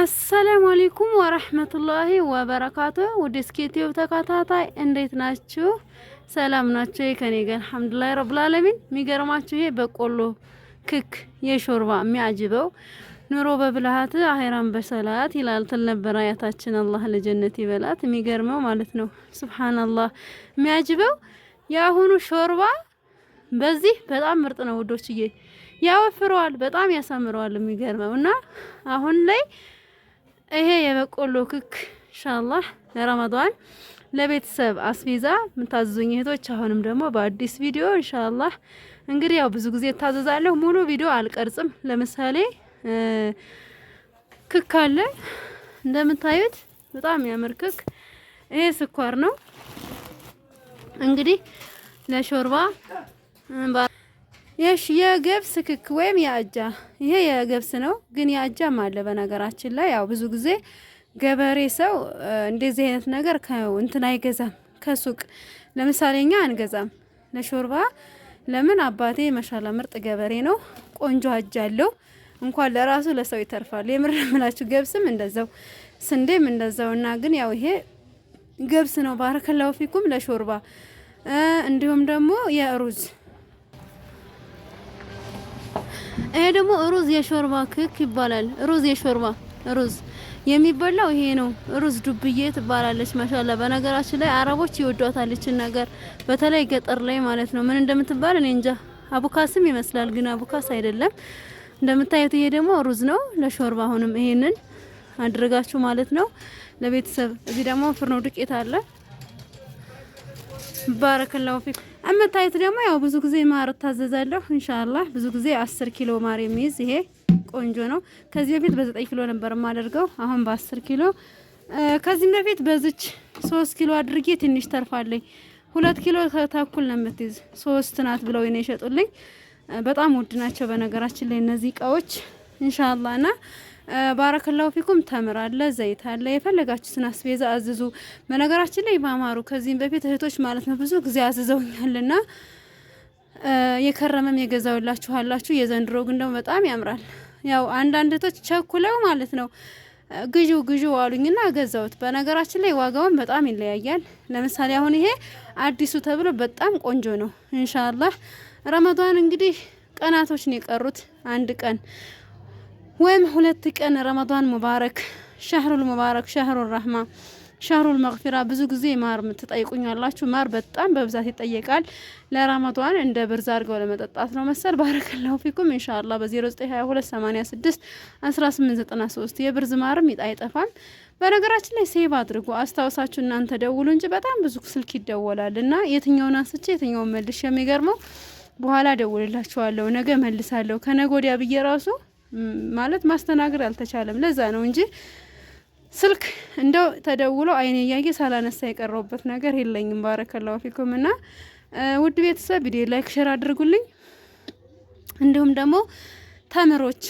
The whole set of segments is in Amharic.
አሰላሙ አለይኩም ወራህመቱላሂ ወበረካቱ። ወደ ስኬቲው ተከታታይ እንዴት ናችሁ? ሰላም ናችሁ? ከኔ ጋር አልሐምዱሊላህ ረብል ዓለሚን። የሚገርማችሁ ይሄ በቆሎ ክክ የሾርባ የሚያጅበው ኑሮ በብልሃት አኺራን በሰላት ይላል ትል ነበር አያታችን። አላህ ለጀነት ይበላት። የሚገርመው ማለት ነው ሱብሃንአላህ የሚያጅበው የአሁኑ ሾርባ በዚህ በጣም ምርጥ ነው ውዶችዬ። ያወፍረዋል፣ በጣም ያሳምረዋል። የሚገርመው እና አሁን ላይ ይሄ የበቆሎ ክክ ኢንሻአላህ ለረመዳን ለቤተሰብ አስቤዛ የምታዙኝ እህቶች አሁንም ደግሞ በአዲስ ቪዲዮ ኢንሻአላህ እንግዲህ ያው ብዙ ጊዜ ታዘዛለሁ። ሙሉ ቪዲዮ አልቀርጽም። ለምሳሌ ክክ አለ እንደምታዩት በጣም ያምር ክክ። ይሄ ስኳር ነው እንግዲህ ለሾርባ የገብስ ክክ ወይም የአጃ። ይሄ የገብስ ነው ግን የአጃም አለ በነገራችን ላይ። ያው ብዙ ጊዜ ገበሬ ሰው እንደዚህ አይነት ነገር እንትን አይገዛም ከሱቅ። ለምሳሌ እኛ አንገዛም ለሾርባ። ለምን አባቴ ማሻላ ምርጥ ገበሬ ነው፣ ቆንጆ አጃ አለው። እንኳን ለራሱ ለሰው ይተርፋል። የምር ምላችሁ ገብስም እንደዛው ስንዴም እንደዛው። እና ግን ያው ይሄ ገብስ ነው ባረከላሁ ፊኩም ለሾርባ። እንዲሁም ደግሞ የሩዝ ይሄ ደግሞ ሩዝ የሾርባ ክክ ይባላል። ሩዝ የሾርባ ሩዝ የሚበላው ይሄ ነው። ሩዝ ዱብዬ ትባላለች። ማሻአላ በነገራችን ላይ አረቦች ይወዷታል እቺን ነገር፣ በተለይ ገጠር ላይ ማለት ነው። ምን እንደምትባል እኔ እንጃ። አቡካስም ይመስላል ግን አቡካስ አይደለም። እንደምታዩት ይሄ ደግሞ ሩዝ ነው ለሾርባ። አሁንም ይሄንን አድርጋችሁ ማለት ነው ለቤተሰብ። እዚህ ደግሞ ፍርኖ ዱቄት አለ። ባረከላሁ ፊክ። አመታየት ደግሞ ያው ብዙ ጊዜ ማር ታዘዛለሁ ኢንሻአላህ። ብዙ ጊዜ 10 ኪሎ ማር የሚይዝ ይሄ ቆንጆ ነው። ከዚህ በፊት በ9 ኪሎ ነበር የማደርገው፣ አሁን በ10 ኪሎ። ከዚህም በፊት በዚች 3 ኪሎ አድርጌ ትንሽ ተርፋለኝ። 2 ኪሎ ተኩል ነው የምትይዝ። 3 ናት ብለው ነው የሸጡልኝ። በጣም ውድ ናቸው በነገራችን ላይ እነዚህ እቃዎች ኢንሻአላህ። እና ባረከላሁ ፊኩም ተምር አለ፣ ዘይት አለ። የፈለጋችሁትን አስቤዛ አዝዙ። በነገራችን ላይ ማማሩ ከዚህም በፊት እህቶች ማለት ነው ብዙ ጊዜ አዝዘውኛልና የከረመም የገዛውላችሁ አላችሁ። የዘንድሮ ግን ደግሞ በጣም ያምራል። ያው አንዳንድ እህቶች ቸኩለው ማለት ነው ግዢ ዋሉኝና ገዛውት። በነገራችን ላይ ዋጋውን በጣም ይለያያል። ለምሳሌ አሁን ይሄ አዲሱ ተብሎ በጣም ቆንጆ ነው ኢንሻአላህ። ረመዳን እንግዲህ ቀናቶች ነው የቀሩት፣ አንድ ቀን ወይም 2 ቀን። ረመዳን ሙባረክ፣ ሸህሩል ሙባረክ፣ ሸህሩል ረህማ፣ ሸህሩል መግፊራ። ብዙ ጊዜ ማር ትጠይቁኛላችሁ። ማር በጣም በብዛት ይጠየቃል ለረመዳን እንደ ብርዝ አድርገው ለመጠጣት ነው መሰል። ባረከላሁ ፊኩም ኢንሻአላህ። በ092286 1893 የብርዝ ማርም አይጠፋም። በነገራችን ላይ ሴቭ አድርጉ፣ አስታውሳችሁ እናንተ ደውሉ እንጂ በጣም ብዙ ስልክ ይደወላል እና የትኛውን አንስቼ የትኛውን መልሽ የሚገርመው በኋላ ደውልላችኋለሁ፣ ነገ መልሳለሁ፣ ከነገ ወዲያ ብዬ ራሱ ማለት ማስተናገድ አልተቻለም። ለዛ ነው እንጂ ስልክ እንደው ተደውሎ አይኔ እያየ ሳላነሳ የቀረውበት ነገር የለኝም። ባረከላሁ ፊኩም። እና ውድ ቤተሰብ ቪዲዮ ላይክ ሼር አድርጉልኝ። እንዲሁም ደግሞ ተምሮች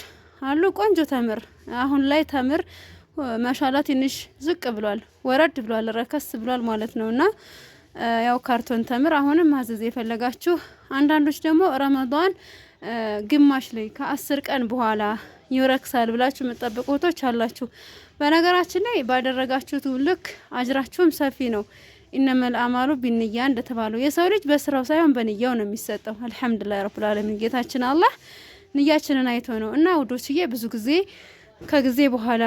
አሉ፣ ቆንጆ ተምር። አሁን ላይ ተምር ማሻላ ትንሽ ዝቅ ብሏል፣ ወረድ ብሏል፣ ረከስ ብሏል ማለት ነውና ያው ካርቶን ተምር አሁንም ማዘዝ የፈለጋችሁ። አንዳንዶች ደግሞ ረመዳን ግማሽ ላይ ከ10 ቀን በኋላ ይረክሳል ብላችሁ የምትጠብቁ እህቶች አላችሁ። በነገራችን ላይ ባደረጋችሁት ልክ አጅራችሁም ሰፊ ነው። ኢነመል አማሉ ቢንያ እንደተባለው የሰው ልጅ በስራው ሳይሆን በንያው ነው የሚሰጠው። አልሐምዱሊላህ ረብል ዓለሚን። ጌታችን አላህ ንያችንን አይቶ ነው። እና ውዶችዬ ብዙ ጊዜ ከጊዜ በኋላ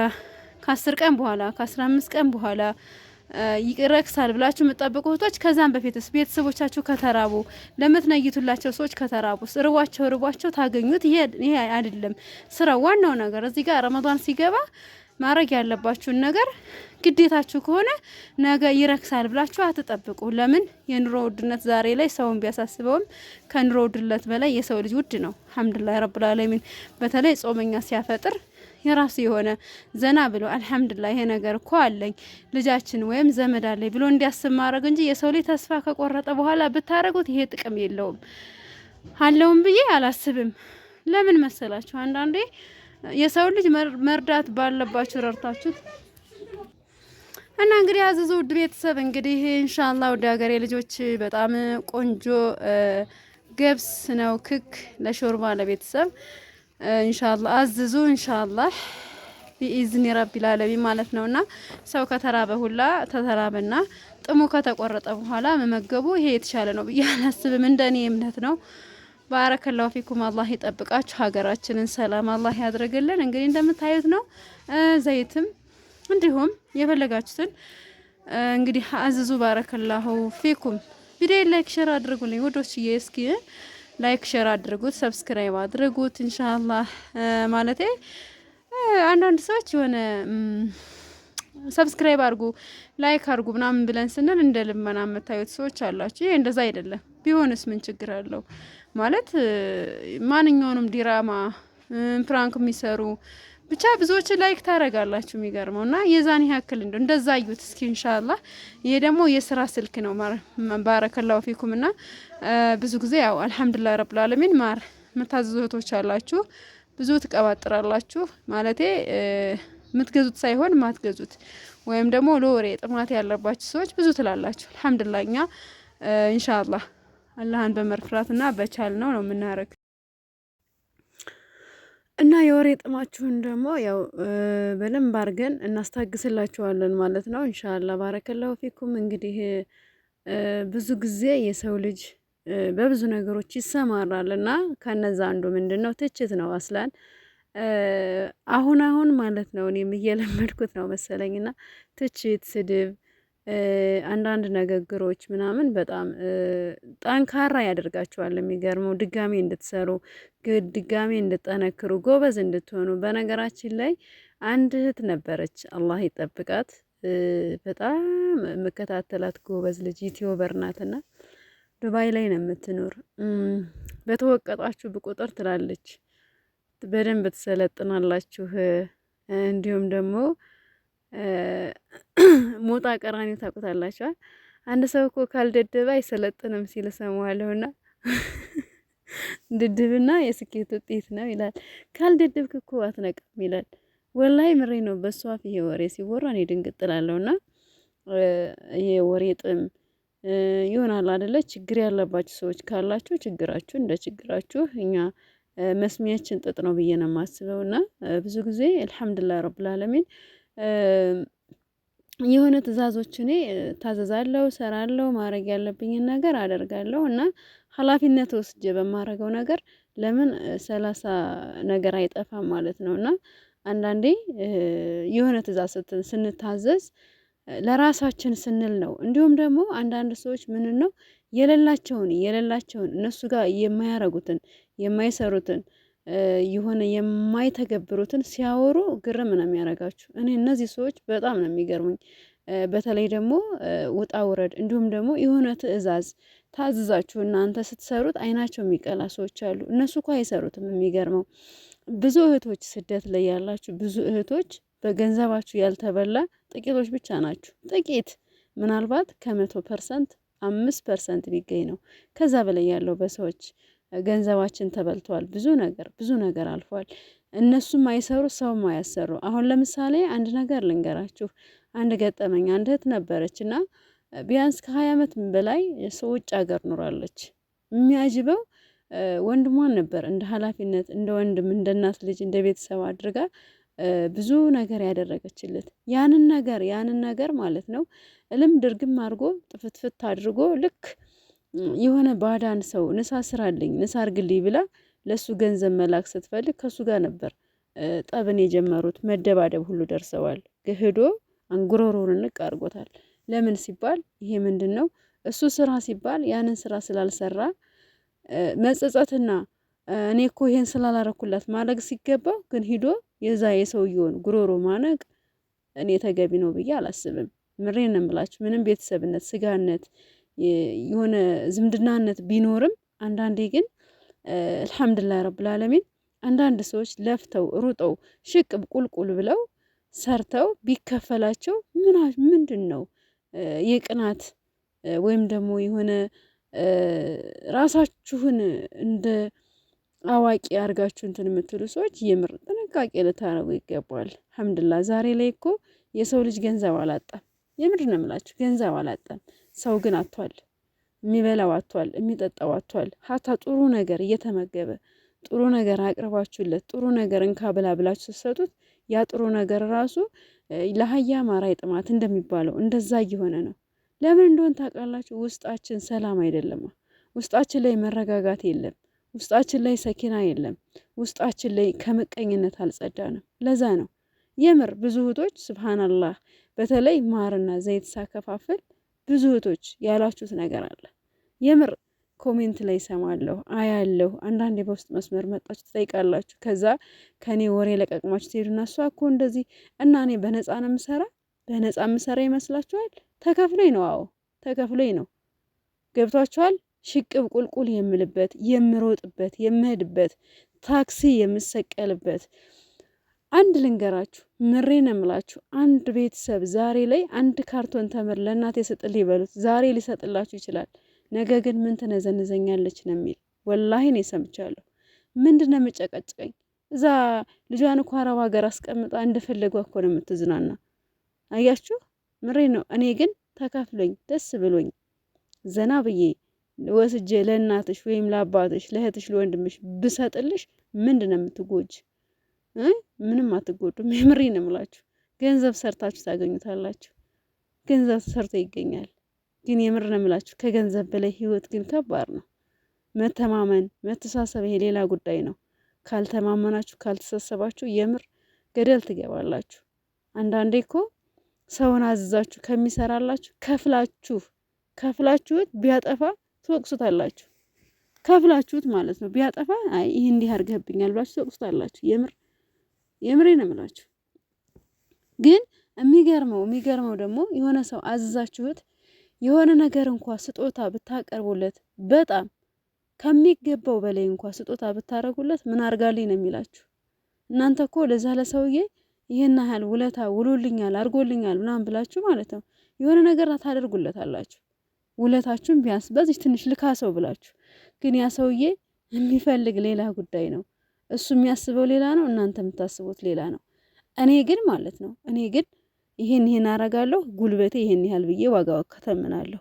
ከ10 ቀን በኋላ ከ15 ቀን በኋላ ይረክሳል ብላችሁ የምትጠብቁ እህቶች ከዛም በፊትስ ቤተሰቦቻችሁ ከተራቡ፣ ለምትነይቱላቸው ሰዎች ከተራቡ፣ ርቧቸው ታገኙት። ይሄ አይደለም ስራው። ዋናው ነገር እዚህ ጋር ረመዳን ሲገባ ማድረግ ያለባችሁን ነገር ግዴታችሁ ከሆነ ነገ ይረክሳል ብላችሁ አትጠብቁ። ለምን የኑሮ ውድነት ዛሬ ላይ ሰውን ቢያሳስበውም ከኑሮ ውድነት በላይ የሰው ልጅ ውድ ነው። አልሐምዱሊላህ ረብል ዓለሚን። በተለይ ጾመኛ ሲያፈጥር የራሱ የሆነ ዘና ብሎ አልሐምዱሊላህ ይሄ ነገር እኮ አለኝ ልጃችን ወይም ዘመድ አለኝ ብሎ እንዲያስብ ማድረግ እንጂ የሰው ልጅ ተስፋ ከቆረጠ በኋላ ብታረጉት ይሄ ጥቅም የለውም። አለውም ብዬ አላስብም። ለምን መሰላችሁ? አንዳንዴ የሰው ልጅ መርዳት ባለባችሁ ረርታችሁት እና እንግዲህ አዝዙ ውድ ቤተሰብ። እንግዲህ ኢንሻአላህ ወደ ሀገሬ ልጆች በጣም ቆንጆ ገብስ ነው ክክ ለሾርባ ለቤተሰብ ኢንሻአላህ አዝዙ ኢንሻአላህ። ቢኢዝኒ ረቢል ዓለሚን ማለት ነውና ሰው ከተራበ ሁላ ተተራበና ጥሙ ከተቆረጠ በኋላ መመገቡ ይሄ የተሻለ ነው ብዬ አላስብም። እንደኔ እምነት ነው። ባረከላሁ ፊኩም። አላህ ይጠብቃችሁ። ሀገራችንን ሰላም አላህ ያድርግልን። እንግዲህ እንደምታዩት ነው። ዘይትም እንዲሁም የፈለጋችሁትን እንግዲህ አዝዙ። ባረከላሁ ፊኩም። ቪዲዮ ላይክ ሼር አድርጉልኝ ውዶችዬ። እስኪ ላይክ ሼር አድርጉት፣ ሰብስክራይብ አድርጉት ኢንሻአላህ። ማለቴ አንዳንድ ሰዎች የሆነ ሰብስክራይብ አድርጉ ላይክ አድርጉ ምናምን ብለን ስንል እንደ ልመና የምታዩት ሰዎች አላችሁ። ይሄ እንደዛ አይደለም። ቢሆንስ ምን ችግር አለው? ማለት ማንኛውንም ዲራማ ፕራንክ የሚሰሩ ብቻ ብዙዎች ላይክ ታደርጋላችሁ። የሚገርመው እና የዛን ያክል እንደዛ አዩት እስኪ ኢንሻአላህ። ይሄ ደግሞ የስራ ስልክ ነው። ባረከላሁ ፊኩም። እና ብዙ ጊዜ ያው አልሐምዱሊላህ ረብል ዓለሚን ማር የምታዘዙ እህቶች አላችሁ። ብዙ ትቀባጥራላችሁ። ማለቴ የምትገዙት ሳይሆን ማትገዙት ወይም ደግሞ ለወሬ ጥማት ያለባችሁ ሰዎች ብዙ ትላላችሁ። አልሐምዱሊላህ እኛ ኢንሻአላህ አላህን በመፍራትና በቻል ነው የምናረግ እና የወሬ ጥማችሁን ደግሞ ያው በደንብ አድርገን እናስታግስላችኋለን ማለት ነው ኢንሻአላህ። ባረከላሁ ፊኩም። እንግዲህ ብዙ ጊዜ የሰው ልጅ በብዙ ነገሮች ይሰማራል እና ከነዛ አንዱ ምንድነው ትችት ነው አስላን አሁን ማለት ነው እኔም እየለመድኩት ነው መሰለኝና ትችት፣ ስድብ፣ አንዳንድ ንግግሮች ምናምን በጣም ጠንካራ ያደርጋችኋል። የሚገርመው ድጋሜ እንድትሰሩ፣ ድጋሜ እንድጠነክሩ፣ ጎበዝ እንድትሆኑ። በነገራችን ላይ አንድ እህት ነበረች አላህ ይጠብቃት፣ በጣም የምከታተላት ጎበዝ ልጅ ዩቲዩበር ናትና ዱባይ ላይ ነው የምትኖር። በተወቀጣችሁ በቁጥር ትላለች በደንብ ትሰለጥናላችሁ። እንዲሁም ደግሞ ሞጣ ቀራኒ ታውቁታላችሁ። አንድ ሰው እኮ ካልደደበ አይሰለጥንም ሲል ሰማዋለሁና ድድብና የስኬት ውጤት ነው ይላል። ካልደደብክ እኮ አትነቃም ይላል። ወላሂ ምሬ ነው። በሷ ይሄ ወሬ ሲወራ እኔ ድንግጥ እላለሁና ይሄ ወሬ ጥም ይሆናል አይደለ? ችግር ያለባችሁ ሰዎች ካላችሁ ችግራችሁ እንደ ችግራችሁ እኛ መስሚያችን ጥጥ ነው ብዬ ነው የማስበውና ብዙ ጊዜ አልሐምዱሊላህ ረብል ዓለሚን የሆነ ትዕዛዞች እኔ ታዘዛለሁ፣ ሰራለሁ፣ ማድረግ ያለብኝን ነገር አደርጋለሁ እና ኃላፊነት ወስጄ በማረገው ነገር ለምን 30 ነገር አይጠፋም ማለት ነውና አንዳንዴ የሆነ ትዕዛዝ ስንታዘዝ ለራሳችን ስንል ነው። እንዲሁም ደግሞ አንዳንድ ሰዎች ምን ነው የሌላቸውን እነሱ ጋር የማያረጉትን የማይሰሩትን የሆነ የማይተገብሩትን ሲያወሩ ግርም ነው የሚያረጋችሁ። እኔ እነዚህ ሰዎች በጣም ነው የሚገርሙኝ። በተለይ ደግሞ ውጣ ውረድ እንዲሁም ደግሞ የሆነ ትዕዛዝ ታዝዛችሁ እናንተ ስትሰሩት አይናቸው የሚቀላ ሰዎች አሉ። እነሱ እኮ አይሰሩትም። የሚገርመው ብዙ እህቶች ስደት ላይ ያላችሁ ብዙ እህቶች በገንዘባችሁ ያልተበላ ጥቂቶች ብቻ ናችሁ። ጥቂት ምናልባት ከ100% 5% ቢገኝ ነው። ከዛ በላይ ያለው በሰዎች ገንዘባችን ተበልቷል። ብዙ ነገር አልፏል። እነሱም አይሰሩ ሰውም አያሰሩ። አሁን ለምሳሌ አንድ ነገር ልንገራችሁ። አንድ ገጠመኝ አንድ እህት ነበረች እና ቢያንስ ከ20 ዓመት በላይ ሰው ውጭ ሀገር ኖራለች። የሚያጅበው ወንድሟን ነበር እንደ ኃላፊነት እንደ ወንድም እንደ እናት ልጅ እንደ ቤተሰብ አድርጋ ብዙ ነገር ያደረገችለት ያንን ነገር ማለት ነው እልም ድርግም አድርጎ ጥፍትፍት አድርጎ ልክ የሆነ ባዳን ሰው ንሳ ስራልኝ ንሳ አርግልኝ ብላ ለሱ ገንዘብ መላክ ስትፈልግ ከሱ ጋር ነበር ጠብን የጀመሩት። መደባደብ ሁሉ ደርሰዋል። ገህዶ አንጉሮሮን ንቅ አድርጎታል። ለምን ሲባል ይሄ ምንድነው እሱ ስራ ሲባል ያንን ስራ ስላልሰራ መጸጸትና እኔ እኮ ይሄን ስላላረኩላት ማለግ ሲገባው ግን ሂዶ የዛ የሰውየውን ጉሮሮ ማነቅ እኔ ተገቢ ነው ብዬ አላስብም። ምሬን ነው የምላችሁ። ምንም ቤተሰብነት ስጋነት የሆነ ዝምድናነት ቢኖርም አንዳንዴ ግን አልሐምዱሊላህ ረብል ዓለሚን አንዳንድ ሰዎች ለፍተው ሩጠው ሽቅብ ቁልቁል ብለው ሰርተው ቢከፈላቸው ምንድነው የቅናት ወይም ደግሞ የሆነ ራሳችሁን እንደ አዋቂ አርጋችሁ እንትን የምትሉ ሰዎች የምር ጥንቃቄ ልታረጉ ይገባል። አልሐምዱሊላህ ዛሬ ላይ እኮ የሰው ልጅ ገንዘብ አላጣም። የምር ነው የምላችሁ ገንዘብ አላጣም። ሰው ግን አጥቷል። የሚበላው አጥቷል፣ የሚጠጣው አጥቷል። ሀታ ጥሩ ነገር እየተመገበ ጥሩ ነገር አቅርባችሁለት ጥሩ ነገር እንካ ብላ ብላችሁ ስትሰጡት ያ ጥሩ ነገር ራሱ ለአህያ ማር አይጥማት እንደሚባለው እንደዛ እየሆነ ነው። ለምን እንደሆነ ታውቃላችሁ? ውስጣችን ሰላም አይደለም። ውስጣችን ላይ መረጋጋት የለም። ውስጣችን ላይ ሰኪና የለም። ውስጣችን ላይ ከምቀኝነት አልጸዳንም። ለዛ ነው የምር ብዙ እህቶች ስብሃናላህ፣ በተለይ ማርና ዘይት ሳከፋፍል ብዙ እህቶች ያላችሁት ነገር አለ። የምር ኮሜንት ላይ ሰማለሁ አያለሁ። አንዳንዴ በውስጥ መስመር መጣችሁ ትጠይቃላችሁ። ከዛ ከኔ ወሬ ለቀቅማችሁ ትሄዱና እሷ እኮ እንደዚህ እና እኔ በነፃ ነው የምሰራ። በነፃ የምሰራ ይመስላችኋል? ተከፍሎኝ ነው። አዎ ተከፍሎኝ ነው። ገብቷችኋል? ሽቅብ ቁልቁል የምልበት የምሮጥበት የምሄድበት ታክሲ የምሰቀልበት። አንድ ልንገራችሁ፣ ምሬን እምላችሁ፣ አንድ ቤተሰብ ዛሬ ላይ አንድ ካርቶን ተምር ለእናቴ ስጥልኝ ይበሉት፣ ዛሬ ሊሰጥላችሁ ይችላል። ነገ ግን ምን ትነዘንዘኛለች ነው የሚል። ወላሂ እኔ ሰምቻለሁ። ምንድን ነው የምጨቀጭቀኝ? እዛ ልጇን እኮ አረብ ሀገር አስቀምጣ እንደፈለጓ እኮ ነው የምትዝናና። አያችሁ፣ ምሬ ነው። እኔ ግን ተካፍሎኝ ደስ ብሎኝ ዘና ብዬ ወስጄ ለእናትሽ ወይም ለአባትሽ ለእህትሽ ለወንድምሽ ብሰጥልሽ ምንድን ነው የምትጎጅ? ምንም አትጎዱም። የምሬ ነው የምላችሁ። ገንዘብ ሰርታችሁ ታገኙታላችሁ። ገንዘብ ሰርቶ ይገኛል። ግን የምር ነው የምላችሁ ከገንዘብ በላይ ህይወት ግን ከባድ ነው። መተማመን፣ መተሳሰብ ይሄ ሌላ ጉዳይ ነው። ካልተማመናችሁ፣ ካልተሳሰባችሁ የምር ገደል ትገባላችሁ። አንዳንዴ እኮ ሰውን አዝዛችሁ ከሚሰራላችሁ ከፍላችሁት ቢያጠፋ ትወቅሱታላችሁ። ከፍላችሁት ማለት ነው። ቢያጠፋ አይ ይህ እንዲህ አድርገብኛል ብላችሁ ትወቅሱታላችሁ። የምሬ ነው የምላችሁ። ግን የሚገርመው ደግሞ የሆነ ሰው አዝዛችሁት የሆነ ነገር እንኳ ስጦታ ብታቀርቡለት በጣም ከሚገባው በላይ እንኳ ስጦታ ብታረጉለት ምን አርጋልኝ ነው የሚላችሁ። እናንተ እኮ ለዛ ለሰውዬ ይሄን ያህል ውለታ ውሎልኛል አርጎልኛል ምናምን ብላችሁ ማለት ነው የሆነ ነገር ታደርጉለታላችሁ። ውለታችሁን ቢያንስ በዚህ ትንሽ ልካሰው ብላችሁ። ግን ያ ሰውዬ የሚፈልግ ሌላ ጉዳይ ነው። እሱ የሚያስበው ሌላ ነው፣ እናንተ የምታስቡት ሌላ ነው። እኔ ግን ማለት ነው ይሄን አረጋለሁ፣ ጉልበቴ ይሄን ያህል ብዬ ዋጋው ከተምናለሁ።